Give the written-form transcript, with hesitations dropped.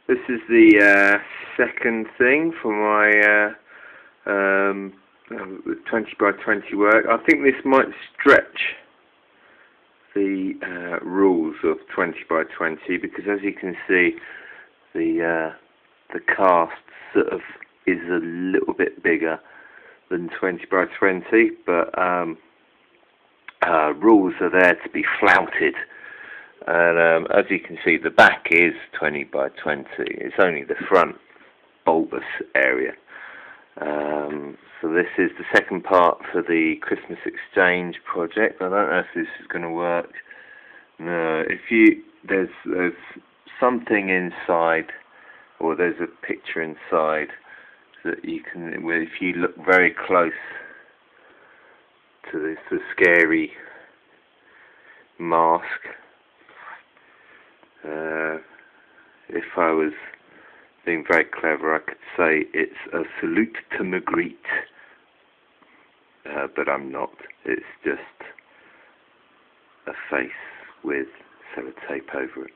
This is the second thing for my 20 by 20 work. I think this might stretch the rules of 20 by 20 because, as you can see, the cast sort of is a little bit bigger than 20 by 20, but rules are there to be flouted. And as you can see, the back is 20 by 20. It's only the front bulbous area. So this is the second part for the Christmas exchange project. I don't know if this is going to work. No, there's something inside, or there's a picture inside that you can, if you look very close to this, the scary mask. If I was being very clever, I could say it's a salute to Magritte, but I'm not. It's just a face with sellotape over it.